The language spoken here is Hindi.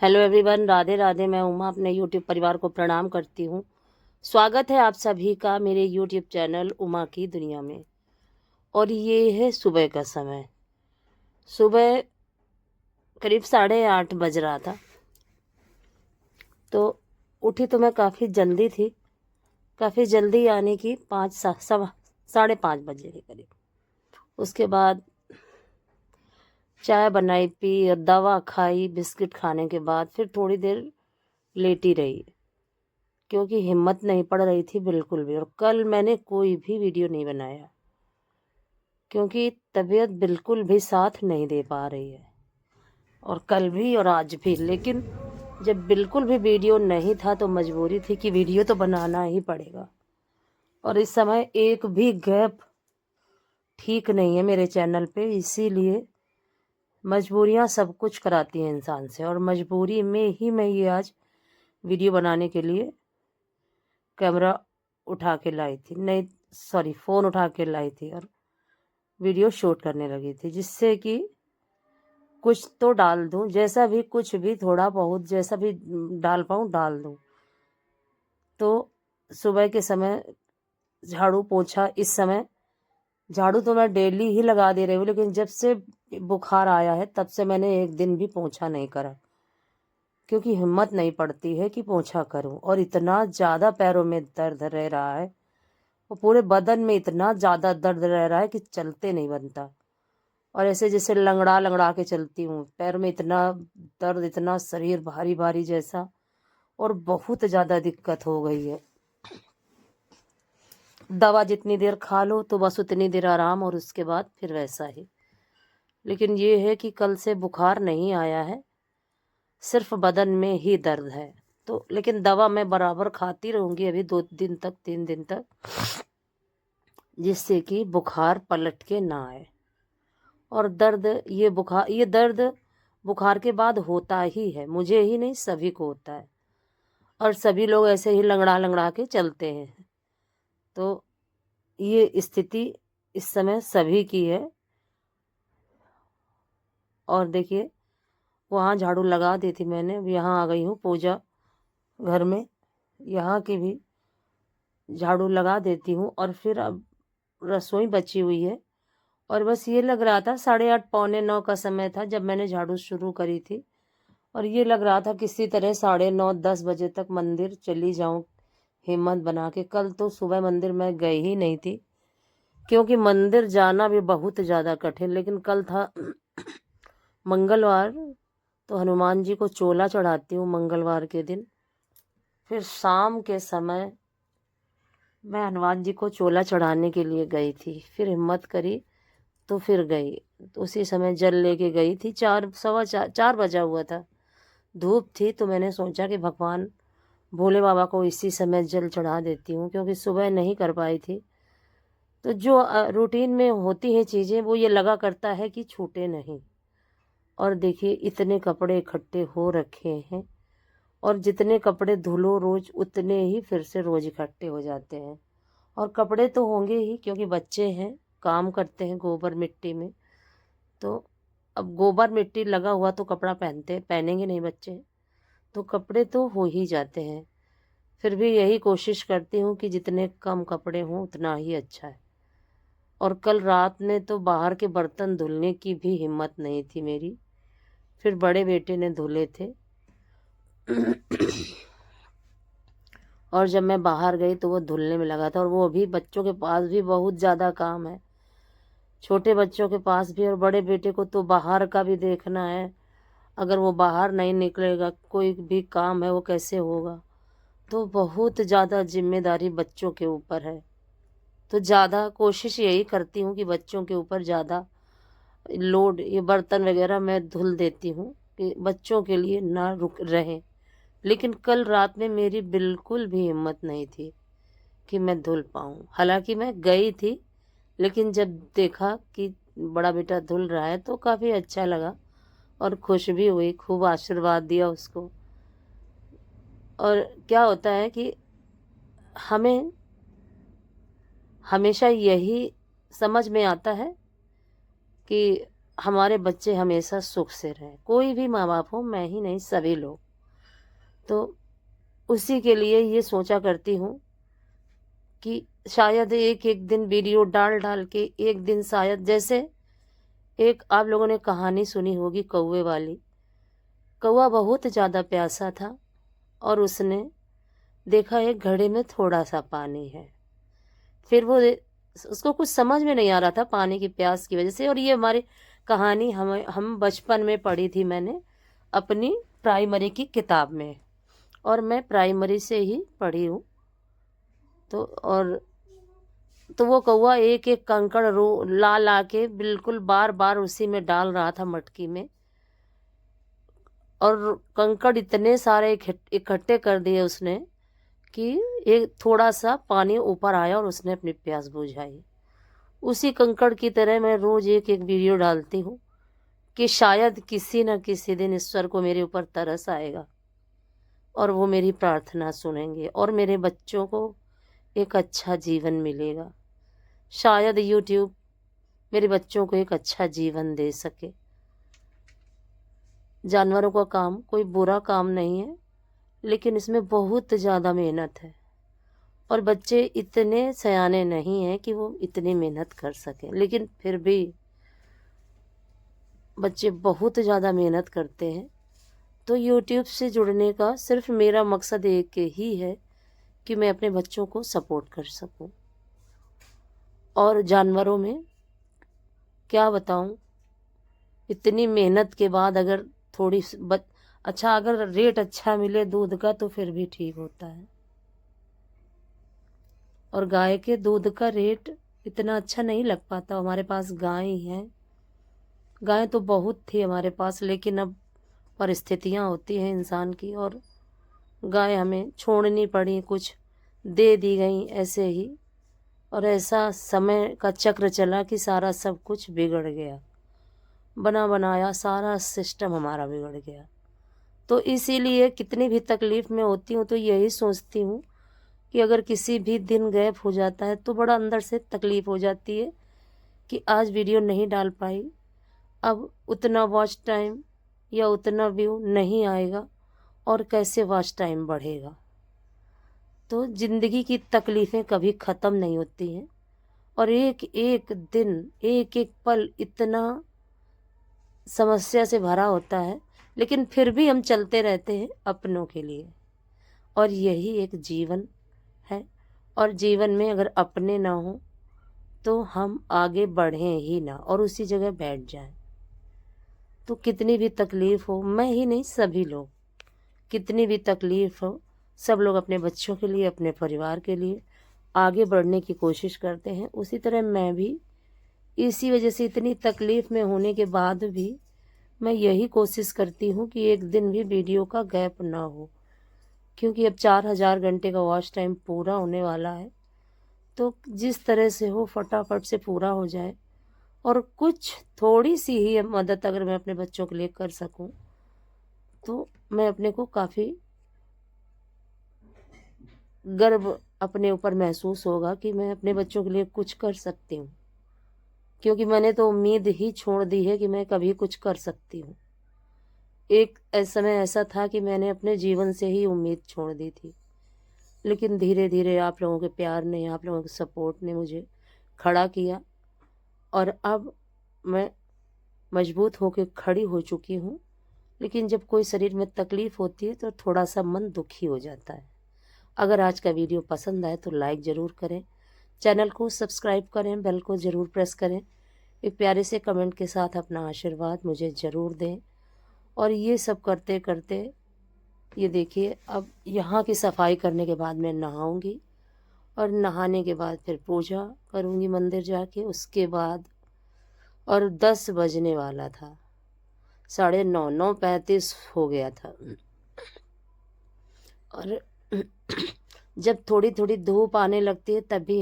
Hello everyone, Radhe Radhe. मैं उमा अपने यूट्यूब परिवार को प्रणाम करती हूँ। स्वागत है आप सभी का मेरे यूट्यूब चैनल उमा की दुनिया में। और ये है सुबह का समय। सुबह करीब 8:30 बज रहा था। तो उठी तो मैं काफ़ी जल्दी थी, काफ़ी जल्दी यानी कि 5:30 के करीब। उसके बाद चाय बनाई, पी और दवा खाई। बिस्किट खाने के बाद फिर थोड़ी देर लेटी रही, क्योंकि हिम्मत नहीं पड़ रही थी बिल्कुल भी। और कल मैंने कोई भी वीडियो नहीं बनाया, क्योंकि तबीयत बिल्कुल भी साथ नहीं दे पा रही है, और कल भी और आज भी। लेकिन जब बिल्कुल भी वीडियो नहीं था तो मजबूरी थी कि वीडियो तो बनाना ही पड़ेगा। और इस समय एक भी गैप ठीक नहीं है मेरे चैनल पे, इसीलिए मजबूरियां सब कुछ कराती हैं इंसान से। और मजबूरी में ही मैं ये आज वीडियो बनाने के लिए कैमरा उठा के लाई थी, नहीं सॉरी, फ़ोन उठा के लाई थी और वीडियो शूट करने लगी थी, जिससे कि कुछ तो डाल दूं, जैसा भी कुछ भी थोड़ा बहुत जैसा भी डाल पाऊँ डाल दूं। तो सुबह के समय झाड़ू पोछा, इस समय झाड़ू तो मैं डेली ही लगा दे रही हूँ, लेकिन जब से बुखार आया है तब से मैंने एक दिन भी पोछा नहीं करा, क्योंकि हिम्मत नहीं पड़ती है कि पोछा करूं। और इतना ज़्यादा पैरों में दर्द रह रहा है, और पूरे बदन में इतना ज़्यादा दर्द रह रहा है कि चलते नहीं बनता। और ऐसे जैसे लंगड़ा लंगड़ा के चलती हूँ, पैर में इतना दर्द, इतना शरीर भारी भारी जैसा, और बहुत ज़्यादा दिक्कत हो गई है। दवा जितनी देर खा लो तो बस उतनी देर आराम, और उसके बाद फिर वैसा ही। लेकिन ये है कि कल से बुखार नहीं आया है, सिर्फ बदन में ही दर्द है। तो लेकिन दवा मैं बराबर खाती रहूँगी अभी 2 दिन तक, 3 दिन तक, जिससे कि बुखार पलट के ना आए। और दर्द, ये दर्द बुखार के बाद होता ही है, मुझे ही नहीं सभी को होता है, और सभी लोग ऐसे ही लंगड़ा लंगड़ा के चलते हैं। तो ये स्थिति इस समय सभी की है। और देखिए, वहाँ झाड़ू लगा दी थी मैंने, अब यहाँ आ गई हूँ पूजा घर में, यहाँ की भी झाड़ू लगा देती हूँ। और फिर अब रसोई बची हुई है, और बस ये लग रहा था 8:30 9:45 का समय था जब मैंने झाड़ू शुरू करी थी, और ये लग रहा था किसी तरह 9:30 10 बजे तक मंदिर चली जाऊं, हिम्मत बना के। कल तो सुबह मंदिर मैं गई ही नहीं थी, क्योंकि मंदिर जाना भी बहुत ज़्यादा कठिन। लेकिन कल था मंगलवार, तो हनुमान जी को चोला चढ़ाती हूँ मंगलवार के दिन। फिर शाम के समय मैं हनुमान जी को चोला चढ़ाने के लिए गई थी, फिर हिम्मत करी तो फिर गई। तो उसी समय जल लेके गई थी, 4 बजा हुआ था, धूप थी। तो मैंने सोचा कि भगवान भोले बाबा को इसी समय जल चढ़ा देती हूँ, क्योंकि सुबह नहीं कर पाई थी। तो जो रूटीन में होती हैं चीज़ें, वो ये लगा करता है कि छूटे नहीं। और देखिए, इतने कपड़े इकट्ठे हो रखे हैं, और जितने कपड़े धुलो रोज, उतने ही फिर से रोज इकट्ठे हो जाते हैं। और कपड़े तो होंगे ही, क्योंकि बच्चे हैं, काम करते हैं गोबर मिट्टी में। तो अब गोबर मिट्टी लगा हुआ तो कपड़ा पहनेंगे नहीं बच्चे, तो कपड़े तो हो ही जाते हैं। फिर भी यही कोशिश करती हूँ कि जितने कम कपड़े हों उतना ही अच्छा है। और कल रात में तो बाहर के बर्तन धुलने की भी हिम्मत नहीं थी मेरी, फिर बड़े बेटे ने धुले थे। और जब मैं बाहर गई तो वो धुलने में लगा था, और वो भी बच्चों के पास भी बहुत ज़्यादा काम है, छोटे बच्चों के पास भी। और बड़े बेटे को तो बाहर का भी देखना है, अगर वो बाहर नहीं निकलेगा, कोई भी काम है वो कैसे होगा। तो बहुत ज़्यादा जिम्मेदारी बच्चों के ऊपर है। तो ज़्यादा कोशिश यही करती हूँ कि बच्चों के ऊपर ज़्यादा लोड, ये बर्तन वगैरह मैं धुल देती हूँ कि बच्चों के लिए ना रुक रहे। लेकिन कल रात में मेरी बिल्कुल भी हिम्मत नहीं थी कि मैं धुल पाऊँ। हालांकि मैं गई थी, लेकिन जब देखा कि बड़ा बेटा धुल रहा है तो काफ़ी अच्छा लगा, और खुश भी हुई, खूब आशीर्वाद दिया उसको। और क्या होता है कि हमें हमेशा यही समझ में आता है कि हमारे बच्चे हमेशा सुख से रहें। कोई भी माँ बाप हो, मैं ही नहीं, सभी लोग। तो उसी के लिए ये सोचा करती हूँ कि शायद एक एक दिन वीडियो डाल डाल के एक दिन, शायद जैसे एक आप लोगों ने कहानी सुनी होगी कौवे वाली। कौवा बहुत ज़्यादा प्यासा था और उसने देखा एक घड़े में थोड़ा सा पानी है। फिर वो उसको कुछ समझ में नहीं आ रहा था पानी की प्यास की वजह से। और ये हमारी कहानी हम बचपन में पढ़ी थी, मैंने अपनी प्राइमरी की किताब में, और मैं प्राइमरी से ही पढ़ी हूँ। तो वो कौवा एक एक कंकड़ रो ला ला के बिल्कुल बार बार उसी में डाल रहा था, मटकी में। और कंकड़ इतने सारे इकट्ठे कर दिए उसने कि एक थोड़ा सा पानी ऊपर आया और उसने अपनी प्यास बुझाई। उसी कंकड़ की तरह मैं रोज एक एक वीडियो डालती हूँ कि शायद किसी न किसी दिन ईश्वर को मेरे ऊपर तरस आएगा और वो मेरी प्रार्थना सुनेंगे और मेरे बच्चों को एक अच्छा जीवन मिलेगा। शायद यूट्यूब मेरे बच्चों को एक अच्छा जीवन दे सके। जानवरों का काम कोई बुरा काम नहीं है, लेकिन इसमें बहुत ज़्यादा मेहनत है और बच्चे इतने सयाने नहीं हैं कि वो इतनी मेहनत कर सकें। लेकिन फिर भी बच्चे बहुत ज़्यादा मेहनत करते हैं। तो यूट्यूब से जुड़ने का सिर्फ मेरा मकसद एक ही है कि मैं अपने बच्चों को सपोर्ट कर सकूं। और जानवरों में क्या बताऊं, इतनी मेहनत के बाद अगर थोड़ी अच्छा, अगर रेट अच्छा मिले दूध का तो फिर भी ठीक होता है। और गाय के दूध का रेट इतना अच्छा नहीं लग पाता। हमारे पास गाय ही है, गाय तो बहुत थी हमारे पास, लेकिन अब परिस्थितियां होती हैं इंसान की और गाय हमें छोड़नी पड़ी, कुछ दे दी गई ऐसे ही। और ऐसा समय का चक्र चला कि सारा सब कुछ बिगड़ गया, बना बनाया सारा सिस्टम हमारा बिगड़ गया। तो इसीलिए कितनी भी तकलीफ़ में होती हूँ तो यही सोचती हूँ कि अगर किसी भी दिन गैप हो जाता है तो बड़ा अंदर से तकलीफ़ हो जाती है कि आज वीडियो नहीं डाल पाई, अब उतना वॉच टाइम या उतना व्यू नहीं आएगा और कैसे वॉच टाइम बढ़ेगा। तो ज़िंदगी की तकलीफ़ें कभी ख़त्म नहीं होती हैं और एक एक दिन, एक एक पल इतना समस्या से भरा होता है, लेकिन फिर भी हम चलते रहते हैं अपनों के लिए। और यही एक जीवन है। और जीवन में अगर अपने ना हो तो हम आगे बढ़ें ही ना और उसी जगह बैठ जाएं। तो कितनी भी तकलीफ़ हो, मैं ही नहीं सभी लोग, कितनी भी तकलीफ़ हो, सब लोग अपने बच्चों के लिए, अपने परिवार के लिए आगे बढ़ने की कोशिश करते हैं। उसी तरह मैं भी इसी वजह से इतनी तकलीफ़ में होने के बाद भी मैं यही कोशिश करती हूँ कि एक दिन भी वीडियो का गैप ना हो, क्योंकि अब 4000 घंटे का वॉच टाइम पूरा होने वाला है। तो जिस तरह से हो फटाफट से पूरा हो जाए और कुछ थोड़ी सी ही मदद अगर मैं अपने बच्चों के लिए कर सकूं तो मैं अपने को काफ़ी गर्व अपने ऊपर महसूस होगा कि मैं अपने बच्चों के लिए कुछ कर सकती हूँ। क्योंकि मैंने तो उम्मीद ही छोड़ दी है कि मैं कभी कुछ कर सकती हूँ। एक समय ऐसा था कि मैंने अपने जीवन से ही उम्मीद छोड़ दी थी, लेकिन धीरे धीरे आप लोगों के प्यार ने, आप लोगों के सपोर्ट ने मुझे खड़ा किया और अब मैं मजबूत होकर खड़ी हो चुकी हूँ। लेकिन जब कोई शरीर में तकलीफ़ होती है तो थोड़ा सा मन दुखी हो जाता है। अगर आज का वीडियो पसंद आए तो लाइक ज़रूर करें, चैनल को सब्सक्राइब करें, बेल को ज़रूर प्रेस करें, एक प्यारे से कमेंट के साथ अपना आशीर्वाद मुझे ज़रूर दें। और ये सब करते करते ये देखिए, अब यहाँ की सफाई करने के बाद मैं नहाऊंगी और नहाने के बाद फिर पूजा करूँगी मंदिर जाके। उसके बाद और 10 बजने वाला था, 9:30, 9:35 हो गया था। और जब थोड़ी थोड़ी धूप आने लगती है तभी